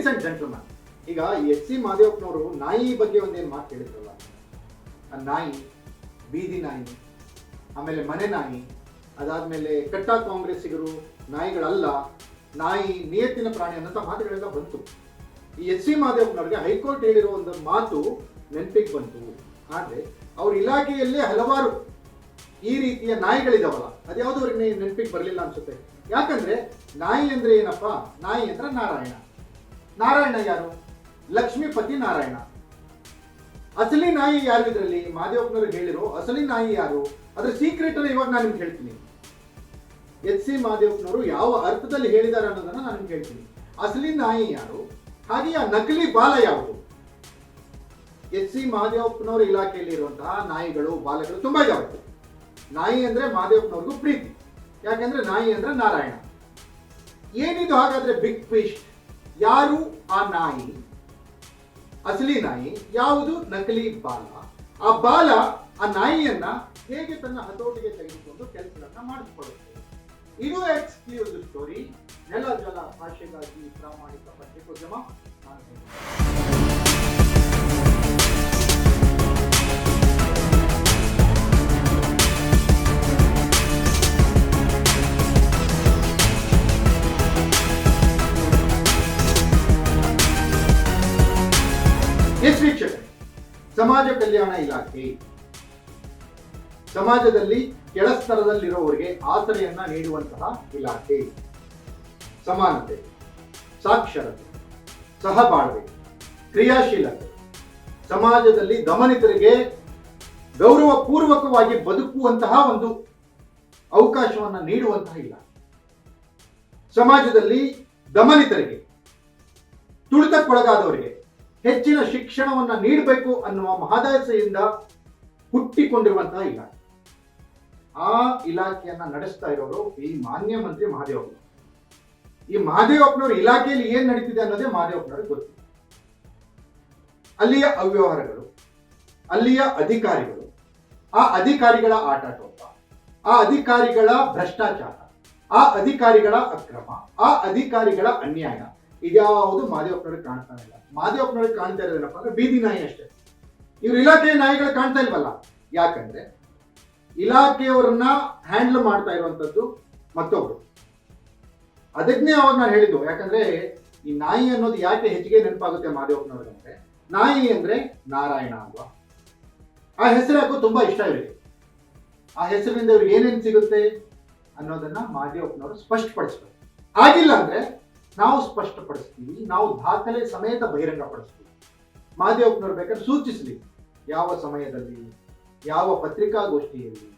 And gentleman, ಈಗ H C ಮಾದೇವಪ್ಪನವರು ನಾಯಿ ಬಗ್ಗೆ ಒಂದೇನು ಮಾತು ಹೇಳಿದ್ರಲ್ಲ, ಆ ನಾಯಿ, ಬೀದಿ ನಾಯಿ, ಆಮೇಲೆ ಮನೆ ನಾಯಿ, ಅದಾದ್ಮೇಲೆ ಕಟ್ಟ ಕಾಂಗ್ರೆಸ್ಸಿಗರು ನಾಯಿಗಳಲ್ಲ, ನಾಯಿ ನಿಯತ್ತಿನ ಪ್ರಾಣಿ ಅನ್ನೋ ಮಾತುಗಳೆಲ್ಲ ಬಂತು. ಈ ಎಚ್ ಸಿ ಮಾದೇವಪ್ಪನವ್ರಿಗೆ ಹೈಕೋರ್ಟ್ ಹೇಳಿರೋ ಒಂದು ಮಾತು ನೆನಪಿಗೆ ಬಂತು. ಆದರೆ ಅವ್ರ ಇಲಾಖೆಯಲ್ಲೇ ಹಲವಾರು ಈ ರೀತಿಯ ನಾಯಿಗಳಿದಾವಲ್ಲ, ಅದ್ಯಾವುದು ಅವ್ರಿಗೆ ನೆನಪಿಗೆ ಬರಲಿಲ್ಲ ಅನ್ಸುತ್ತೆ. ಯಾಕಂದ್ರೆ ನಾಯಿ ಅಂದ್ರೆ ಏನಪ್ಪ, ನಾಯಿ ಅಂದ್ರೆ ನಾರಾಯಣ. ನಾರಾಯಣ ಯಾರು? ಲಕ್ಷ್ಮೀಪತಿ ನಾರಾಯಣ. ಅಸಲಿ ನಾಯಿ ಯಾರು? ಇದರಲ್ಲಿ ಮಾದೇವಪ್ಪನವ್ರು ಹೇಳಿರೋ ಅಸಲಿ ನಾಯಿ ಯಾರು? ಅದ್ರ ಸೀಕ್ರೆಟ್ ಅನ್ನ ಇವಾಗ ನಾನು ನಿಮ್ಗೆ ಹೇಳ್ತೀನಿ. ಎಚ್ ಸಿ ಮಾದೇವಪ್ಪನವರು ಯಾವ ಅರ್ಥದಲ್ಲಿ ಹೇಳಿದ್ದಾರೆ ಅನ್ನೋದನ್ನ ನಾನು ನಿಮ್ಗೆ ಹೇಳ್ತೀನಿ. ಅಸಲಿ ನಾಯಿ ಯಾರು, ಹಾಗೆ ಆ ನಕಲಿ ಬಾಲ ಯಾವುದು? ಎಚ್ ಸಿ ಮಾದೇವಪ್ಪನವರ ಇಲಾಖೆಯಲ್ಲಿ ಇರುವಂತಹ ನಾಯಿಗಳು, ಬಾಲಗಳು ತುಂಬಾ ಇದಾವೆ. ನಾಯಿ ಅಂದ್ರೆ ಮಾದೇವಪ್ಪನವ್ರಿಗೂ ಪ್ರೀತಿ, ಯಾಕಂದ್ರೆ ನಾಯಿ ಅಂದ್ರೆ ನಾರಾಯಣ. ಏನಿದು ಹಾಗಾದ್ರೆ ಬಿಗ್ ಫಿಶ್? ಯಾರು ಆ ನಾಯಿ? ಅಸಲಿ ನಾಯಿ ಯಾವುದು? ನಕಲಿ ಬಾಲ. ಆ ಬಾಲ ಆ ನಾಯಿಯನ್ನ ಹೇಗೆ ತನ್ನ ಹತೋಟಿಗೆ ತೆಗೆದುಕೊಂಡು ಕೆಲಸಗಳನ್ನ ಮಾಡಿಸಿಕೊಳ್ಳುತ್ತೆ? ಇದು ಎಕ್ಸ್ಕ್ಲೂಸಿವ್ ಸ್ಟೋರಿ. ನೆಲ ಜಲ ಭಾಷೆಗಾಗಿ ಪ್ರಾಮಾಣಿಕ ಪತ್ರಿಕೋದ್ಯಮ. ಎಸ್ ವೀಕ್ಷಕರೇ, ಸಮಾಜ ಕಲ್ಯಾಣ ಇಲಾಖೆ ಸಮಾಜದಲ್ಲಿ ಕೆಳಸ್ತರದಲ್ಲಿರುವವರಿಗೆ ಆಸರೆಯನ್ನ ನೀಡುವಂತಹ ಇಲಾಖೆ. ಸಮಾನತೆ, ಸಾಕ್ಷರತೆ, ಸಹಬಾಳ್ವೆ, ಕ್ರಿಯಾಶೀಲತೆ, ಸಮಾಜದಲ್ಲಿ ದಮನಿತರಿಗೆ ಗೌರವ ಪೂರ್ವಕವಾಗಿ ಬದುಕುವಂತಹ ಒಂದು ಅವಕಾಶವನ್ನ ನೀಡುವಂತಹ ಇಲಾಖೆ. ಸಮಾಜದಲ್ಲಿ ದಮನಿತರಿಗೆ, ತುಳಿತಕ್ಕೊಳಗಾದವರಿಗೆ ಹೆಚ್ಚಿನ ಶಿಕ್ಷಣವನ್ನ ನೀಡಬೇಕು ಅನ್ನುವ ಮಹದಾಸೆಯಿಂದ ಹುಟ್ಟಿಕೊಂಡಿರುವಂತಹ ಇಲಾಖೆ. ಆ ಇಲಾಖೆಯನ್ನ ನಡೆಸ್ತಾ ಇರೋರು ಈ ಮಾನ್ಯ ಮಂತ್ರಿ ಮಹದೇವಪ್ಪನವರು. ಈ ಮಹದೇವಪ್ಪನವ್ರ ಇಲಾಖೆಯಲ್ಲಿ ಏನ್ ನಡೀತಿದೆ ಅನ್ನೋದೇ ಮಹದೇವಪ್ಪನವ್ರಿಗೆ ಗೊತ್ತಿದೆ. ಅಲ್ಲಿಯ ಅವ್ಯವಹಾರಗಳು, ಅಲ್ಲಿಯ ಅಧಿಕಾರಿಗಳು, ಆ ಅಧಿಕಾರಿಗಳ ಆಟಾಟೋಪ, ಆ ಅಧಿಕಾರಿಗಳ ಭ್ರಷ್ಟಾಚಾರ, ಆ ಅಧಿಕಾರಿಗಳ ಅಕ್ರಮ, ಆ ಅಧಿಕಾರಿಗಳ ಅನ್ಯಾಯ, ಇದ್ಯಾವುದು ಮಾದೇವಪ್ಪನವ್ರಿಗೆ ಕಾಣ್ತಾನೆ ಇಲ್ಲ. ಮಾದೇವಪ್ಪನವ್ರಿಗೆ ಕಾಣ್ತಾ ಇರೋದೇನಪ್ಪ ಅಂದ್ರೆ ಬೀದಿ ನಾಯಿ ಅಷ್ಟೇ. ಇವ್ರ ಇಲಾಖೆಯ ನಾಯಿಗಳು ಕಾಣ್ತಾ ಇಲ್ವಲ್ಲ. ಯಾಕಂದ್ರೆ ಇಲಾಖೆಯವರನ್ನ ಹ್ಯಾಂಡಲ್ ಮಾಡ್ತಾ ಇರುವಂತದ್ದು ಮತ್ತೊಬ್ರು. ಅದನ್ನೇ ಅವಾಗ ನಾನು ಹೇಳಿದ್ದು. ಯಾಕಂದ್ರೆ ಈ ನಾಯಿ ಅನ್ನೋದು ಯಾಕೆ ಹೆಚ್ಚಿಗೆ ನೆನಪಾಗುತ್ತೆ ಮಾದೇವಪ್ಪನವ್ರಿಗೆ ಅಂದ್ರೆ, ನಾಯಿ ಅಂದ್ರೆ ನಾರಾಯಣ ಅಲ್ವಾ. ಆ ಹೆಸರು ಯಾಕೋ ತುಂಬಾ ಇಷ್ಟ ಇವರಿಗೆ. ಆ ಹೆಸರಿನಿಂದ ಇವ್ರಿಗೆ ಏನೇನು ಸಿಗುತ್ತೆ ಅನ್ನೋದನ್ನ ಮಾದೇವಪ್ಪನವರು ಸ್ಪಷ್ಟಪಡಿಸ್ಬೇಕು. ಆಗಿಲ್ಲ ಅಂದ್ರೆ ನಾವು ಸ್ಪಷ್ಟಪಡಿಸ್ತೀವಿ, ನಾವು ದಾಖಲೆ ಸಮೇತ ಬಹಿರಂಗ ಪಡಿಸ್ತೀವಿ. ಮಾದೇವಪ್ಪನವ್ರು ಬೇಕಾದ್ರೆ ಸೂಚಿಸಲಿ, ಯಾವ ಸಮಯದಲ್ಲಿ, ಯಾವ ಪತ್ರಿಕಾಗೋಷ್ಠಿಯಲ್ಲಿ,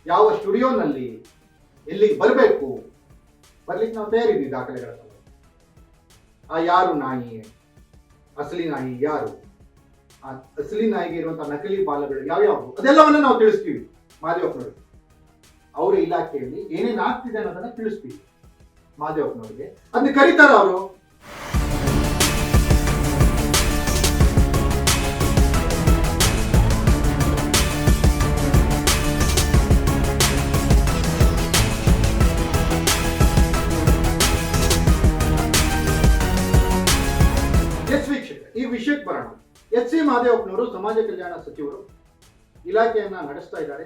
ಯಾವ ಸ್ಟುಡಿಯೋನಲ್ಲಿ, ಎಲ್ಲಿಗೆ ಬರಬೇಕು, ಬರ್ಲಿಕ್ಕೆ ನಾವು ತಯಾರಿದ್ದೀವಿ ದಾಖಲೆಗಳ ಸಮೇತ. ಆ ಯಾರು ನಾಯಿ, ಅಸಲಿ ನಾಯಿ ಯಾರು, ಆ ಅಸಲಿ ನಾಯಿಗೆ ಇರುವಂತಹ ನಕಲಿ ಬಾಲಗಳು ಯಾವ್ಯಾವು, ಅದೆಲ್ಲವನ್ನ ನಾವು ತಿಳಿಸ್ತೀವಿ ಮಾದೇವಪ್ಪನವ್ರಿಗೆ. ಅವರ ಇಲಾಖೆಯಲ್ಲಿ ಏನೇನು ಆಗ್ತಿದೆ ಅನ್ನೋದನ್ನ ತಿಳಿಸ್ತೀವಿ ಮಾದೇವಪ್ಪನವ್ರಿಗೆ. ಅದನ್ನ ಕರೀತಾರ ಅವರು. ಈ ವಿಷಯಕ್ಕೆ ಬರೋಣ. ಎಚ್ ಸಿ ಮಾದೇವಪ್ಪನವರು ಸಮಾಜ ಕಲ್ಯಾಣ ಸಚಿವರು ಇಲಾಖೆಯನ್ನ ನಡೆಸ್ತಾ ಇದ್ದಾರೆ.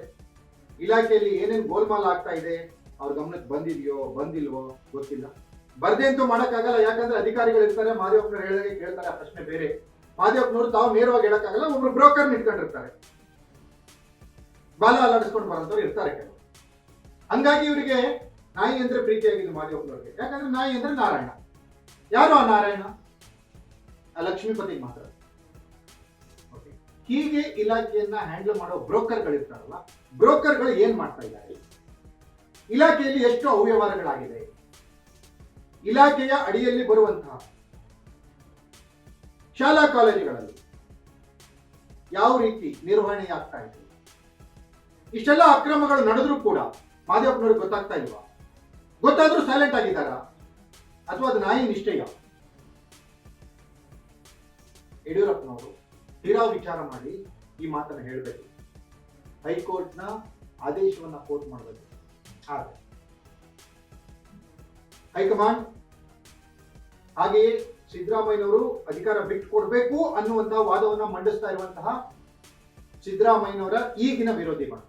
ಇಲಾಖೆಯಲ್ಲಿ ಏನೇನು ಗೋಲ್ಮಾಲ್ ಆಗ್ತಾ ಇದೆ ಅವ್ರ ಗಮನಕ್ಕೆ ಬಂದಿದೆಯೋ ಬಂದಿಲ್ವೋ ಗೊತ್ತಿಲ್ಲ. ಬರ್ದೆ ಅಂತೂ ಮಾಡಕ್ಕಾಗಲ್ಲ, ಯಾಕಂದ್ರೆ ಅಧಿಕಾರಿಗಳು ಇರ್ತಾರೆ, ಮಾದೇವಪ್ಪನವ್ರು ಹೇಳಿದಾಗೆ ಕೇಳ್ತಾರೆ, ಆ ಪ್ರಶ್ನೆ ಬೇರೆ. ಮಾದೇವಪ್ಪನವರು ತಾವು ನೇರವಾಗಿ ಹೇಳಕ್ಕಾಗಲ್ಲ, ಒಬ್ರು ಬ್ರೋಕರ್ ನಿಂತ್ಕೊಂಡಿರ್ತಾರೆ, ಬಾಲ ಅಲ್ಲಾಡಿಸ್ಕೊಂಡು ಬರೋಂಥವ್ರು ಇರ್ತಾರೆ ಕೆಲವು. ಹಂಗಾಗಿ ಇವರಿಗೆ ನಾಯಿ ಅಂದ್ರೆ ಪ್ರೀತಿಯಾಗಿದೆ ಮಾದೇವಪ್ಪನವ್ರಿಗೆ. ಯಾಕಂದ್ರೆ ನಾಯಿ ಅಂದ್ರೆ ನಾರಾಯಣ. ಯಾರು ಆ ನಾರಾಯಣ? ಆ ಲಕ್ಷ್ಮೀಪತಿಗೆ ಮಾತ್ರ. ಹೀಗೆ ಇಲಾಖೆಯನ್ನ ಹ್ಯಾಂಡಲ್ ಮಾಡೋ ಬ್ರೋಕರ್ಗಳಿರ್ತಾರಲ್ಲ, ಬ್ರೋಕರ್ಗಳು ಏನ್ ಮಾಡ್ತಾ ಇದ್ದಾರೆ? ಇಲಾಖೆಯಲ್ಲಿ ಎಷ್ಟು ಅವ್ಯವಹಾರಗಳಾಗಿದೆ, ಇಲಾಖೆಯ ಅಡಿಯಲ್ಲಿ ಬರುವಂತಹ ಶಾಲಾ ಕಾಲೇಜುಗಳಲ್ಲಿ ಯಾವ ರೀತಿ ನಿರ್ವಹಣೆ ಆಗ್ತಾ ಇದೆ, ಇಷ್ಟೆಲ್ಲ ಅಕ್ರಮಗಳು ನಡೆದ್ರೂ ಕೂಡ ಮಾದೇವಪ್ಪನವ್ರಿಗೆ ಗೊತ್ತಾಗ್ತಾ ಇಲ್ವಾ? ಗೊತ್ತಾದ್ರೂ ಸೈಲೆಂಟ್ ಆಗಿದ್ದಾರ, ಅಥವಾ ಅದು ನಾಯಿ ನಿಷ್ಠೆಯ? ಯಡಿಯೂರಪ್ಪನವರು ತೀರಾ ವಿಚಾರ ಮಾಡಿ ಈ ಮಾತನ್ನು ಹೇಳಬೇಕು. ಹೈಕೋರ್ಟ್ನ ಆದೇಶವನ್ನ ಕೋರ್ಟ್ ಮಾಡಬೇಕು. ಆದರೆ ಹೈಕಮಾಂಡ್ ಹಾಗೆಯೇ ಸಿದ್ದರಾಮಯ್ಯನವರು ಅಧಿಕಾರ ಬಿಟ್ಟು ಕೊಡಬೇಕು ಅನ್ನುವಂತಹ ವಾದವನ್ನ ಮಂಡಿಸ್ತಾ ಇರುವಂತಹ ಸಿದ್ದರಾಮಯ್ಯನವರ ಈಗಿನ ವಿರೋಧಿಗಳು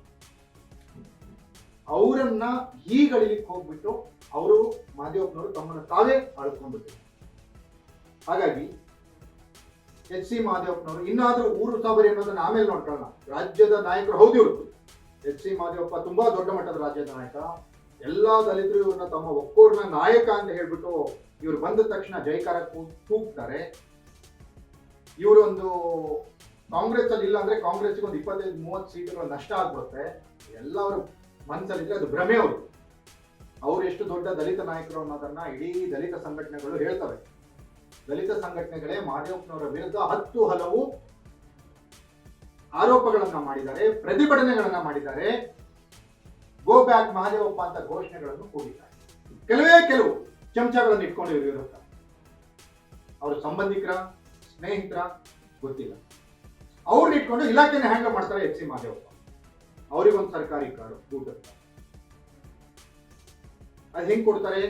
ಅವರನ್ನ ಹೀಗಳಿಲಿಕ್ಕೆ ಹೋಗ್ಬಿಟ್ಟು ಅವರು ಮಾದೇವಪ್ಪನವರು ತಮ್ಮನ್ನು ತಾವೇ ಆಳ್ಕೊಂಡ್ಬಿಟ್ಟಿದ್ದಾರೆ. ಹಾಗಾಗಿ ಎಚ್ ಸಿ ಮಾದೇವಪ್ಪನವರು ಇನ್ನಾದ್ರೂ ಊರು ಸಾಬರಿ ಅನ್ನೋದನ್ನ ಆಮೇಲೆ ನೋಡ್ಕೊಳ್ಳೋಣ. ರಾಜ್ಯದ ನಾಯಕರು ಹೌದು ಇವರು. ಎಚ್ ಸಿ ಮಾದೇವಪ್ಪ ತುಂಬಾ ದೊಡ್ಡ ಮಟ್ಟದ ರಾಜ್ಯದ ನಾಯಕ. ಎಲ್ಲಾ ದಲಿತರು ಇವ್ರನ್ನ ತಮ್ಮ ಒಕ್ಕೂರಿನ ನಾಯಕ ಅಂತ ಹೇಳ್ಬಿಟ್ಟು ಇವ್ರು ಬಂದ ತಕ್ಷಣ ಜೈಕಾರ ಕೂಗ್ತಾರೆ. ಇವರೊಂದು ಕಾಂಗ್ರೆಸ್ ಅಲ್ಲಿ ಇಲ್ಲ ಅಂದ್ರೆ ಕಾಂಗ್ರೆಸ್ಗೆ ಒಂದು 25-30 ಸೀಟುಗಳು ನಷ್ಟ ಆಗ್ಬಿಡುತ್ತೆ. ಎಲ್ಲರ ಮನಸ್ಸಲ್ಲಿದ್ರೆ ಅದು ಭ್ರಮೆ ಅವರು. ಅವ್ರು ಎಷ್ಟು ದೊಡ್ಡ ದಲಿತ ನಾಯಕರು ಅನ್ನೋದನ್ನ ಇಡೀ ದಲಿತ ಸಂಘಟನೆಗಳು ಹೇಳ್ತವೆ. ದಲಿತ ಸಂಘಟನೆಗಳೇ ಮಾದೇವಪ್ಪನವರ ವಿರುದ್ಧ 10 ಹಲವು ಆರೋಪಗಳನ್ನ ಮಾಡಿದ್ದಾರೆ, ಪ್ರತಿಭಟನೆಗಳನ್ನ ಮಾಡಿದ್ದಾರೆ, ಗೋ ಬ್ಯಾಕ್ ಮಹಾದೇವಪ್ಪ ಅಂತ ಘೋಷಣೆಗಳನ್ನು ಕೂಗಿದ್ದಾರೆ. ಕೆಲವು ಚಮಚಗಳನ್ನು ಇಟ್ಕೊಂಡು ಇವ್ರ ವಿರುದ್ಧ ಅವ್ರ ಸಂಬಂಧಿಕರ ಸ್ನೇಹಿತರ ಗೊತ್ತಿಲ್ಲ, ಅವ್ರನ್ನ ಇಟ್ಕೊಂಡು ಇಲಾಖೆನ ಹ್ಯಾಂಡಲ್ ಮಾಡ್ತಾರೆ ಎಚ್ ಸಿ ಮಾದೇವಪ್ಪ. ಅವರಿಗೊಂದು ಸರ್ಕಾರಿ ಕಾರು ಊಟ ಅದು ಹೆಂಗ್ ಕೊಡ್ತಾರೆ?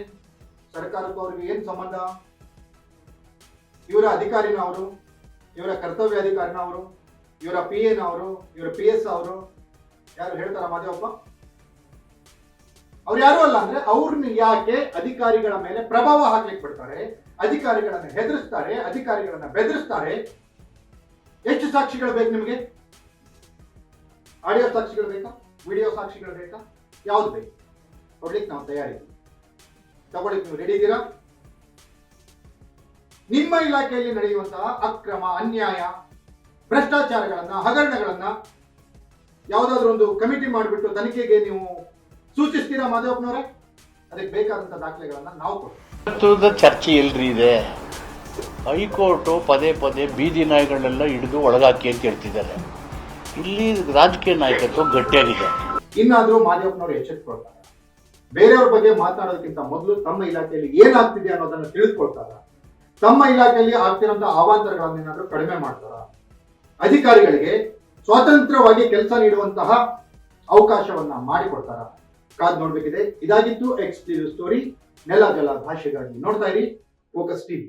ಸರ್ಕಾರಕ್ಕೂ ಅವ್ರಿಗೆ ಏನ್ ಸಂಬಂಧ? ಇವರ ಅಧಿಕಾರಿನ ಅವರು, ಇವರ ಕರ್ತವ್ಯ ಅಧಿಕಾರಿನ ಅವರು, ಇವರ PA ಅವರು, ಇವರ PS ಅವರು ಯಾರು ಹೇಳ್ತಾರ ಮಾದೇವಪ್ಪ? ಅವ್ರು ಯಾರು ಅಲ್ಲ. ಅಂದ್ರೆ ಅವ್ರನ್ನ ಯಾಕೆ ಅಧಿಕಾರಿಗಳ ಮೇಲೆ ಪ್ರಭಾವ ಹಾಕ್ಲಿಕ್ಕೆ ಬಿಡ್ತಾರೆ, ಅಧಿಕಾರಿಗಳನ್ನ ಹೆದರಿಸ್ತಾರೆ, ಅಧಿಕಾರಿಗಳನ್ನ ಬೆದರಿಸ್ತಾರೆ? ಎಷ್ಟು ಸಾಕ್ಷಿಗಳು ಬೇಕು ನಿಮಗೆ? ಆಡಿಯೋ ಸಾಕ್ಷಿಗಳು ಬೇಕಾ? ವಿಡಿಯೋ ಸಾಕ್ಷಿಗಳು ಬೇಕಾ? ಯಾವ್ದು ಬೇಕು? ಕೊಡ್ಲಿಕ್ಕೆ ನಾವು ತಯಾರಿದ್ದೀವಿ. ತಗೊಳ್ಳಿಕ್ಕೆ ನೀವು ರೆಡಿ ಇದ್ದೀರಾ? ನಿಮ್ಮ ಇಲಾಖೆಯಲ್ಲಿ ನಡೆಯುವಂತಹ ಅಕ್ರಮ, ಅನ್ಯಾಯ, ಭ್ರಷ್ಟಾಚಾರಗಳನ್ನ, ಹಗರಣಗಳನ್ನ ಯಾವುದಾದ್ರೂ ಒಂದು ಕಮಿಟಿ ಮಾಡಿಬಿಟ್ಟು ತನಿಖೆಗೆ ನೀವು ಸೂಚಿಸ್ತೀರಾ ಮಾದೇವಪ್ಪನವರೇ? ಅದಕ್ಕೆ ಬೇಕಾದಂತ ದಾಖಲೆಗಳನ್ನ ನಾವು ಕೊಡ್ತೀವಿ. ಚರ್ಚೆ ಎಲ್ರಿ ಇದೆ? ಹೈಕೋರ್ಟು ಪದೇ ಬೀದಿ ನಾಯಿಗಳನ್ನೆಲ್ಲ ಹಿಡಿದು ಒಳಗಾಕಿ ಅಂತ ಹೇಳ್ತಿದ್ದಾರೆ. ಇಲ್ಲಿ ರಾಜಕೀಯ ನಾಯಕತ್ವ ಗಟ್ಟಿಯಾಗಿದೆ. ಇನ್ನಾದ್ರೂ ಮಾದೇವಪ್ಪನವರು ಎಚ್ಚೆತ್ತುಕೊಳ್ತಾರೆ. ಬೇರೆಯವ್ರ ಬಗ್ಗೆ ಮಾತನಾಡೋದಕ್ಕಿಂತ ಮೊದಲು ತಮ್ಮ ಇಲಾಖೆಯಲ್ಲಿ ಏನಾಗ್ತಿದೆ ಅನ್ನೋದನ್ನ ತಿಳಿದುಕೊಳ್ತಾರ. ತಮ್ಮ ಇಲಾಖೆಯಲ್ಲಿ ಆಗ್ತಿರೋಂಥ ಅವಾಂತರಗಳನ್ನೇನಾದ್ರೂ ಕಡಿಮೆ ಮಾಡ್ತಾರ. ಅಧಿಕಾರಿಗಳಿಗೆ ಸ್ವತಂತ್ರವಾಗಿ ಕೆಲಸ ನೀಡುವಂತಹ ಅವಕಾಶವನ್ನ ಮಾಡಿಕೊಡ್ತಾರ. ಕಾದ್ ನೋಡ್ಬೇಕಿದೆ. ಇದಾಗಿತ್ತು ಎಕ್ಸ್ಕ್ಲೂಸಿವ್ ಸ್ಟೋರಿ. ನೆಲ ಜಲ ಭಾಷೆಗಾಗಿ ನೋಡ್ತಾ ಇರಿ ಫೋಕಸ್ ಟಿವಿ.